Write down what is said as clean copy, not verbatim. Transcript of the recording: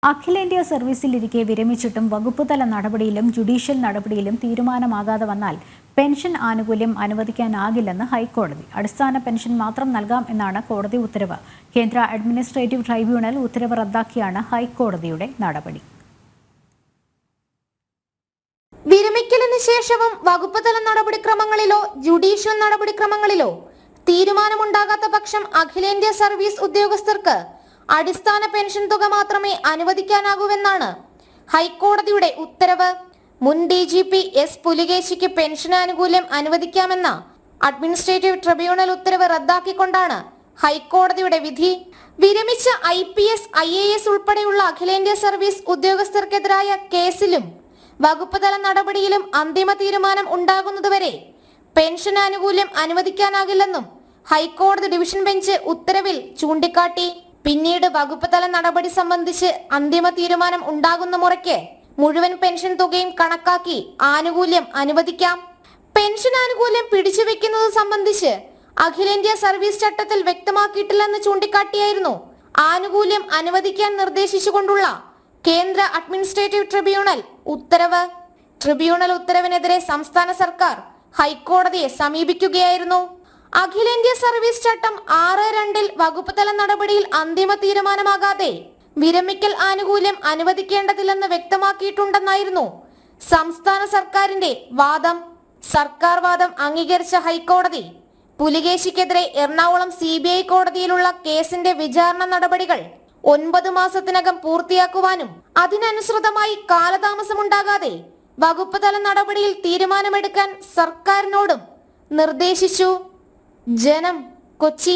അഖിലേന്ത്യാ സർവീസിലിരിക്കെ വിരമിച്ചിട്ടും വകുപ്പുതല നടപടിയിലും ജുഡീഷ്യൽ നടപടിയിലും തീരുമാനമാകാതെ വന്നാൽ പെൻഷൻ ആനുകൂല്യം അനുവദിക്കാനാകില്ലെന്ന് ഹൈക്കോടതി. അടിസ്ഥാന പെൻഷൻ മാത്രം നൽകാം എന്നാണ് കോടതി ഉത്തരവ്. കേന്ദ്ര അഡ്മിനിസ്ട്രേറ്റീവ് ട്രൈബ്യൂണൽ ഉത്തരവ് റദ്ദാക്കിയാണ് ഹൈക്കോടതിയുടെ നടപടി. വിരമിക്കലിന് ശേഷവും വകുപ്പുതല നടപടിക്രമങ്ങളിലോ ജുഡീഷ്യൽ നടപടിക്രമങ്ങളിലോ തീരുമാനമുണ്ടാകാത്ത പക്ഷം അഖിലേന്ത്യാ സർവീസ് ഉദ്യോഗസ്ഥർക്ക് അടിസ്ഥാന പെൻഷൻ തുക മാത്രമേ അനുവദിക്കാനാകൂവെന്നാണ് ഹൈക്കോടതിയുടെ ഉത്തരവ്. മുൻ DGP എസ് പുലികേശിക്ക് പെൻഷൻ ആനുകൂല്യം അനുവദിക്കാമെന്ന അഡ്മിനിസ്ട്രേറ്റീവ് ട്രിബ്യൂണൽ ഉത്തരവ് റദ്ദാക്കിക്കൊണ്ടാണ് ഹൈക്കോടതിയുടെ വിധി. വിരമിച്ച IPS, IAS ഉൾപ്പെടെയുള്ള അഖിലേന്ത്യാ സർവീസ് ഉദ്യോഗസ്ഥർക്കെതിരായ കേസിലും വകുപ്പുതല നടപടിയിലും അന്തിമ തീരുമാനം ഉണ്ടാകുന്നതുവരെ പെൻഷൻ ആനുകൂല്യം അനുവദിക്കാനാകില്ലെന്നും ഹൈക്കോടതി ഡിവിഷൻ ബെഞ്ച് ഉത്തരവിൽ ചൂണ്ടിക്കാട്ടി. പിന്നീട് വകുപ്പുതല നടപടി സംബന്ധിച്ച് അന്തിമ തീരുമാനം ഉണ്ടാകുന്ന മുറയ്ക്ക് മുഴുവൻ പെൻഷൻ തുകയും കണക്കാക്കി ആനുകൂല്യം അനുവദിക്കാം. പെൻഷൻ ആനുകൂല്യം പിടിച്ചുവെക്കുന്നത് സംബന്ധിച്ച് അഖിലേന്ത്യാ സർവീസ് ചട്ടത്തിൽ വ്യക്തമാക്കിയിട്ടില്ലെന്ന് ചൂണ്ടിക്കാട്ടിയായിരുന്നു ആനുകൂല്യം അനുവദിക്കാൻ നിർദ്ദേശിച്ചുകൊണ്ടുള്ള കേന്ദ്ര അഡ്മിനിസ്ട്രേറ്റീവ് ട്രിബ്യൂണൽ ഉത്തരവ്. ട്രിബ്യൂണൽ ഉത്തരവിനെതിരെ സംസ്ഥാന സർക്കാർ ഹൈക്കോടതിയെ സമീപിക്കുകയായിരുന്നു. അഖിലേന്ത്യാ സർവീസ് ചട്ടം 6(2) വകുപ്പുതല നടപടിയിൽ അന്തിമ തീരുമാനമാകാതെ വിരമിക്കൽ ആനുകൂല്യം അനുവദിക്കേണ്ടതില്ലെന്ന് വ്യക്തമാക്കിയിട്ടുണ്ടെന്നായിരുന്നു സംസ്ഥാന സർക്കാരിന്റെ വാദം. സർക്കാർ വാദം അംഗീകരിച്ച ഹൈക്കോടതി പുലികേശിക്കെതിരെ എറണാകുളം CBI കോടതിയിലുള്ള കേസിന്റെ വിചാരണ നടപടികൾ 9 മാസത്തിനകം പൂർത്തിയാക്കുവാനും അതിനനുസൃതമായി കാലതാമസമുണ്ടാകാതെ വകുപ്പുതല നടപടിയിൽ തീരുമാനമെടുക്കാൻ സർക്കാരിനോടും നിർദ്ദേശിച്ചു. ജനം, കൊച്ചി.